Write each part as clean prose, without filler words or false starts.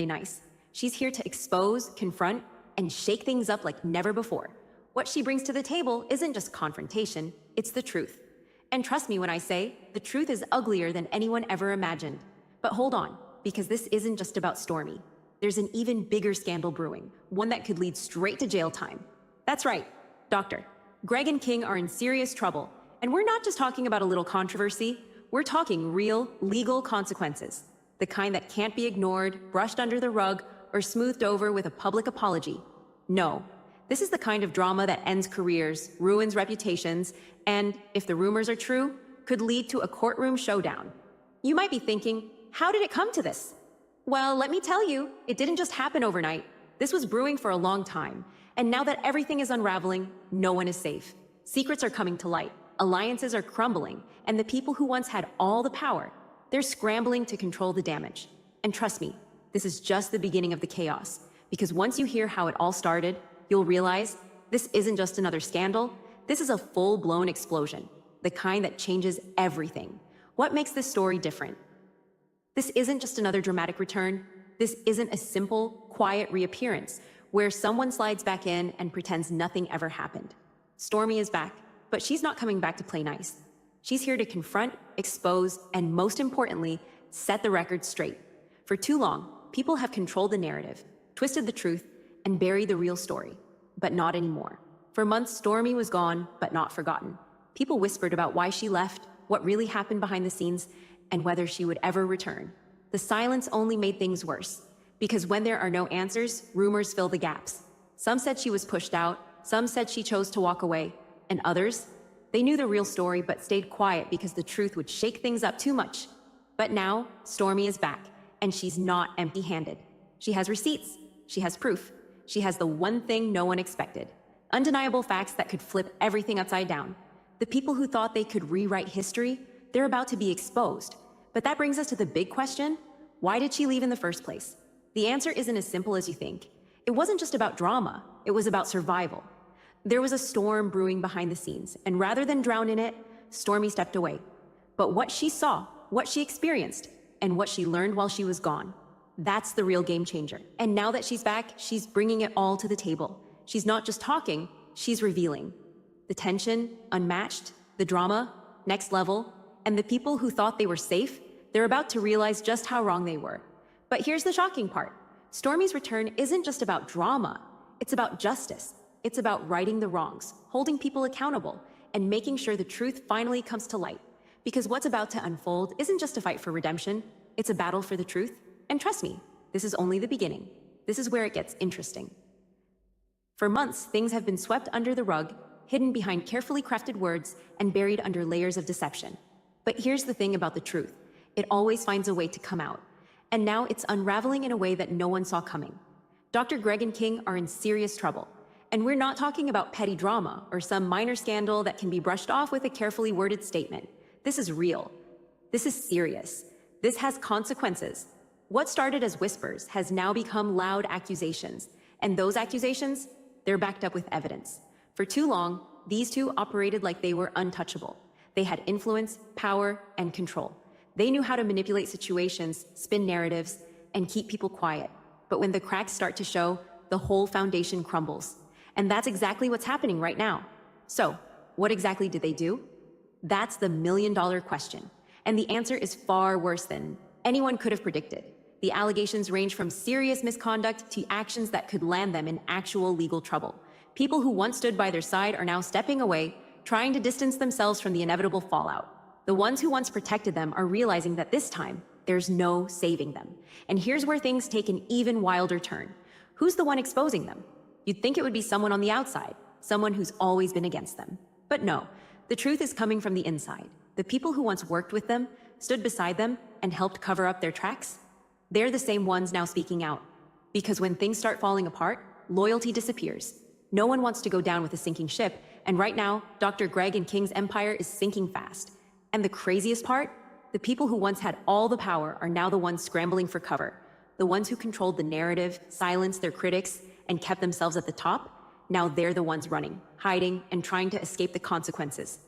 nice. She's here to expose, confront, and shake things up like never before. What she brings to the table isn't just confrontation, it's the truth. And trust me when I say, the truth is uglier than anyone ever imagined. But hold on, because this isn't just about Stormi. There's an even bigger scandal brewing, one that could lead straight to jail time. That's right, Doctor. Greg and King are in serious trouble, and we're not just talking about a little controversy, we're talking real, legal consequences. The kind that can't be ignored, brushed under the rug, or smoothed over with a public apology. No, this is the kind of drama that ends careers, ruins reputations, and, if the rumors are true, could lead to a courtroom showdown. You might be thinking, how did it come to this? Well, let me tell you, it didn't just happen overnight. This was brewing for a long time, and now that everything is unraveling, no one is safe. Secrets are coming to light, alliances are crumbling, and the people who once had all the power, they're scrambling to control the damage. And trust me, this is just the beginning of the chaos, because once you hear how it all started, you'll realize this isn't just another scandal, this is a full-blown explosion, the kind that changes everything. What makes this story different? This isn't just another dramatic return. This isn't a simple, quiet reappearance where someone slides back in and pretends nothing ever happened. Stormi is back, but she's not coming back to play nice. She's here to confront, expose, and most importantly, set the record straight. For too long, people have controlled the narrative, twisted the truth, and buried the real story. But not anymore. For months, Stormi was gone, but not forgotten. People whispered about why she left, what really happened behind the scenes, and whether she would ever return. The silence only made things worse, because when there are no answers, rumors fill the gaps. Some said she was pushed out, some said she chose to walk away, and others, they knew the real story but stayed quiet because the truth would shake things up too much. But now, Stormi is back, and she's not empty-handed. She has receipts, she has proof, she has the one thing no one expected. Undeniable facts that could flip everything upside down. The people who thought they could rewrite history, they're about to be exposed. But that brings us to the big question, why did she leave in the first place? The answer isn't as simple as you think. It wasn't just about drama, it was about survival. There was a storm brewing behind the scenes, and rather than drown in it, Stormi stepped away. But what she saw, what she experienced, and what she learned while she was gone, that's the real game changer. And now that she's back, she's bringing it all to the table. She's not just talking, she's revealing. The tension, unmatched, the drama, next level, and the people who thought they were safe, they're about to realize just how wrong they were. But here's the shocking part. Stormi's return isn't just about drama, it's about justice. It's about righting the wrongs, holding people accountable, and making sure the truth finally comes to light. Because what's about to unfold isn't just a fight for redemption, it's a battle for the truth. And trust me, this is only the beginning. This is where it gets interesting. For months, things have been swept under the rug, hidden behind carefully crafted words, and buried under layers of deception. But here's the thing about the truth. It always finds a way to come out. And now it's unraveling in a way that no one saw coming. Dr. Greg and King are in serious trouble. And we're not talking about petty drama or some minor scandal that can be brushed off with a carefully worded statement. This is real. This is serious. This has consequences. What started as whispers has now become loud accusations. And those accusations, they're backed up with evidence. For too long, these two operated like they were untouchable. They had influence, power, and control. They knew how to manipulate situations, spin narratives, and keep people quiet. But when the cracks start to show, the whole foundation crumbles. And that's exactly what's happening right now. So, what exactly did they do? That's the million-dollar question. And the answer is far worse than anyone could have predicted. The allegations range from serious misconduct to actions that could land them in actual legal trouble. People who once stood by their side are now stepping away, trying to distance themselves from the inevitable fallout. The ones who once protected them are realizing that this time, there's no saving them. And here's where things take an even wilder turn. Who's the one exposing them? You'd think it would be someone on the outside, someone who's always been against them. But no, the truth is coming from the inside. The people who once worked with them, stood beside them, and helped cover up their tracks, they're the same ones now speaking out. Because when things start falling apart, loyalty disappears. No one wants to go down with a sinking ship, and right now, Dr. Greg and King's empire is sinking fast. And the craziest part? The people who once had all the power are now the ones scrambling for cover. The ones who controlled the narrative, silenced their critics, and kept themselves at the top, now they're the ones running, hiding, and trying to escape the consequences.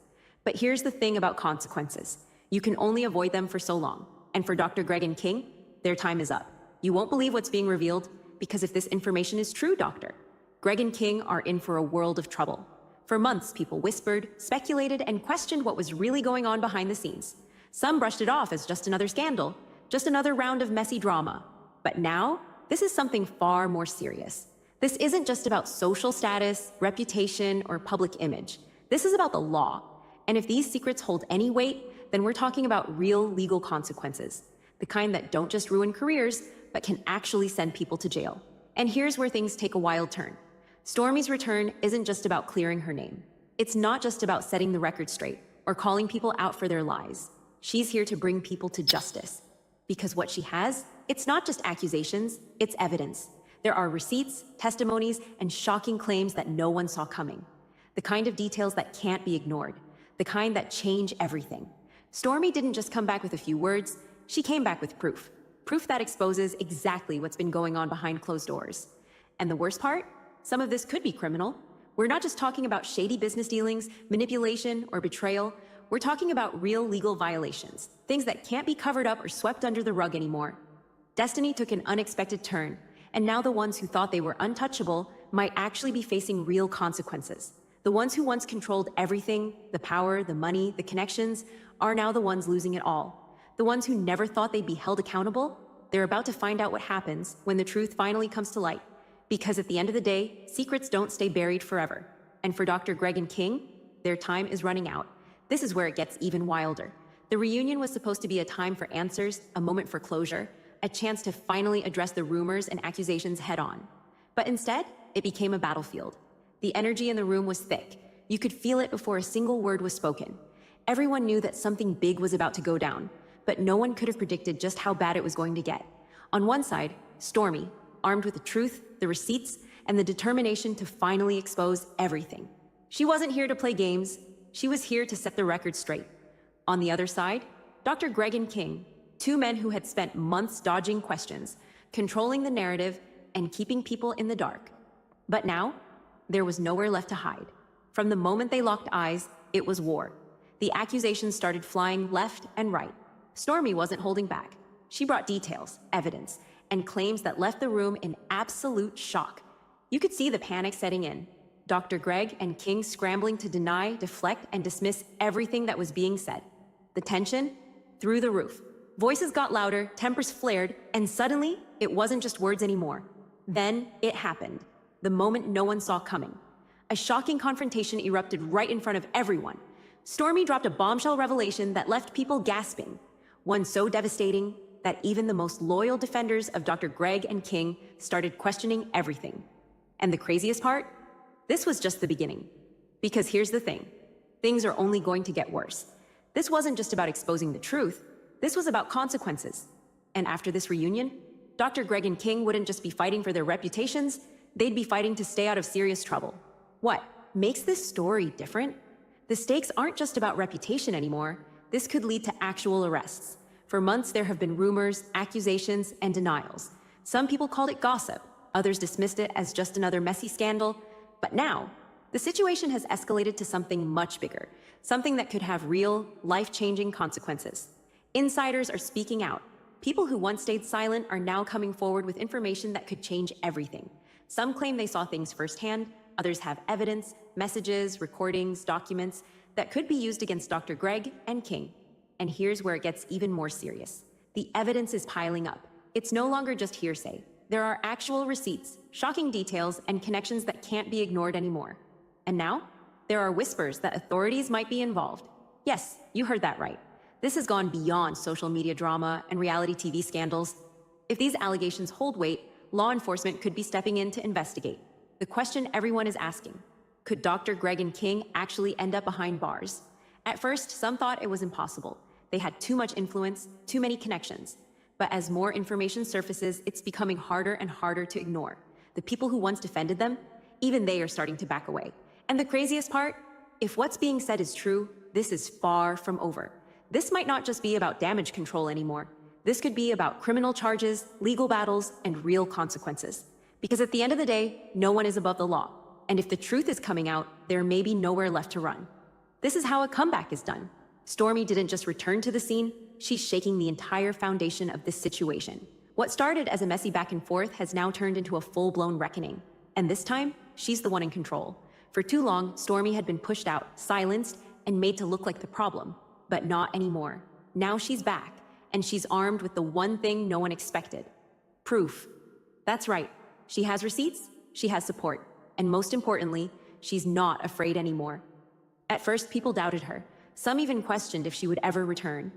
But here's the thing about consequences. You can only avoid them for so long. And for Dr. Greg and King, their time is up. You won't believe what's being revealed, because if this information is true, Doctor, Greg and King are in for a world of trouble. For months, people whispered, speculated, and questioned what was really going on behind the scenes. Some brushed it off as just another scandal, just another round of messy drama. But now, this is something far more serious. This isn't just about social status, reputation, or public image. This is about the law. And if these secrets hold any weight, then we're talking about real legal consequences. The kind that don't just ruin careers, but can actually send people to jail. And here's where things take a wild turn. Stormi's return isn't just about clearing her name. It's not just about setting the record straight or calling people out for their lies. She's here to bring people to justice. Because what she has, it's not just accusations, it's evidence. There are receipts, testimonies, and shocking claims that no one saw coming. The kind of details that can't be ignored. The kind that change everything. Stormi didn't just come back with a few words, she came back with proof. Proof that exposes exactly what's been going on behind closed doors. And the worst part? Some of this could be criminal. We're not just talking about shady business dealings, manipulation, or betrayal. We're talking about real legal violations, things that can't be covered up or swept under the rug anymore. Destiny took an unexpected turn, and now the ones who thought they were untouchable might actually be facing real consequences. The ones who once controlled everything, the power, the money, the connections, are now the ones losing it all. The ones who never thought they'd be held accountable, they're about to find out what happens when the truth finally comes to light. Because at the end of the day, secrets don't stay buried forever. And for Dr. Greg and King, their time is running out. This is where it gets even wilder. The reunion was supposed to be a time for answers, a moment for closure, a chance to finally address the rumors and accusations head on. But instead, it became a battlefield. The energy in the room was thick. You could feel it before a single word was spoken. Everyone knew that something big was about to go down, but no one could have predicted just how bad it was going to get. On one side, Stormi, armed with the truth, the receipts, and the determination to finally expose everything. She wasn't here to play games. She was here to set the record straight. On the other side, Dr. Greg and King, two men who had spent months dodging questions, controlling the narrative, and keeping people in the dark. But now, there was nowhere left to hide. From the moment they locked eyes, it was war. The accusations started flying left and right. Stormi wasn't holding back. She brought details, evidence, and claims that left the room in absolute shock. You could see the panic setting in. Dr. Greg and King scrambling to deny, deflect, and dismiss everything that was being said. The tension? Through the roof. Voices got louder, tempers flared, and suddenly, it wasn't just words anymore. Then, it happened. The moment no one saw coming. A shocking confrontation erupted right in front of everyone. Stormi dropped a bombshell revelation that left people gasping. One so devastating that even the most loyal defenders of Dr. Greg and King started questioning everything. And the craziest part? This was just the beginning. Because here's the thing. Things are only going to get worse. This wasn't just about exposing the truth. This was about consequences. And after this reunion, Dr. Greg and King wouldn't just be fighting for their reputations, they'd be fighting to stay out of serious trouble. What makes this story different? The stakes aren't just about reputation anymore. This could lead to actual arrests. For months, there have been rumors, accusations, and denials. Some people called it gossip. Others dismissed it as just another messy scandal. But now, the situation has escalated to something much bigger, something that could have real, life-changing consequences. Insiders are speaking out. People who once stayed silent are now coming forward with information that could change everything. Some claim they saw things firsthand. Others have evidence, messages, recordings, documents that could be used against Dr. Greg and King. And here's where it gets even more serious. The evidence is piling up. It's no longer just hearsay. There are actual receipts, shocking details, and connections that can't be ignored anymore. And now, there are whispers that authorities might be involved. Yes, you heard that right. This has gone beyond social media drama and reality TV scandals. If these allegations hold weight, law enforcement could be stepping in to investigate. The question everyone is asking, could Dr. Greg and King actually end up behind bars? At first, some thought it was impossible. They had too much influence, too many connections. But as more information surfaces, it's becoming harder and harder to ignore. The people who once defended them, even they are starting to back away. And the craziest part? If what's being said is true, this is far from over. This might not just be about damage control anymore. This could be about criminal charges, legal battles, and real consequences. Because at the end of the day, no one is above the law. And if the truth is coming out, there may be nowhere left to run. This is how a comeback is done. Stormi didn't just return to the scene, she's shaking the entire foundation of this situation. What started as a messy back and forth has now turned into a full-blown reckoning. And this time, she's the one in control. For too long, Stormi had been pushed out, silenced, and made to look like the problem. But not anymore. Now she's back, and she's armed with the one thing no one expected. Proof. That's right. She has receipts, she has support, and most importantly, she's not afraid anymore. At first, people doubted her. Some even questioned if she would ever return.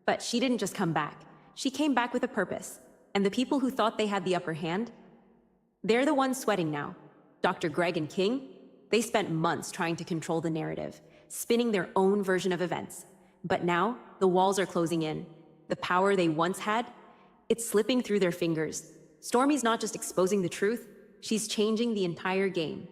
But she didn't just come back. She came back with a purpose. And the people who thought they had the upper hand, they're the ones sweating now. Dr. Greg and King, they spent months trying to control the narrative, spinning their own version of events. But now, the walls are closing in. The power they once had, it's slipping through their fingers. Stormi's not just exposing the truth, she's changing the entire game.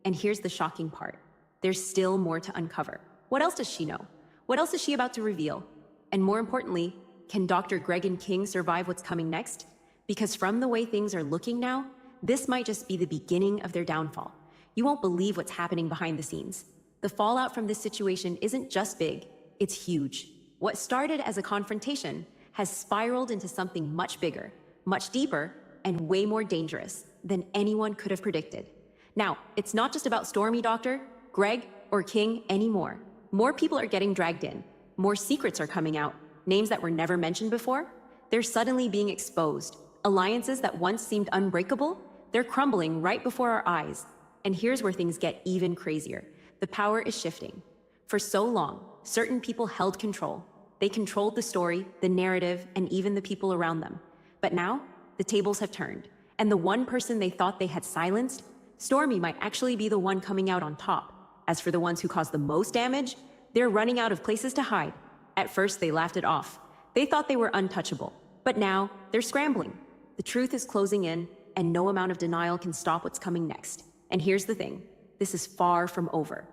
And here's the shocking part. There's still more to uncover. What else does she know? What else is she about to reveal? And more importantly, can Dr. Greg and King survive what's coming next? Because from the way things are looking now, this might just be the beginning of their downfall. You won't believe what's happening behind the scenes. The fallout from this situation isn't just big, it's huge. What started as a confrontation has spiraled into something much bigger, much deeper, and way more dangerous than anyone could have predicted. Now, it's not just about Stormi, Doctor, Greg, or King anymore. More people are getting dragged in. More secrets are coming out. Names that were never mentioned before, they're suddenly being exposed. Alliances that once seemed unbreakable, they're crumbling right before our eyes. And here's where things get even crazier. The power is shifting. For so long, certain people held control. They controlled the story, the narrative, and even the people around them. But now, the tables have turned. And the one person they thought they had silenced, Stormi might actually be the one coming out on top. As for the ones who caused the most damage, they're running out of places to hide. At first, they laughed it off. They thought they were untouchable. But now, they're scrambling. The truth is closing in, and no amount of denial can stop what's coming next. And here's the thing. This is far from over.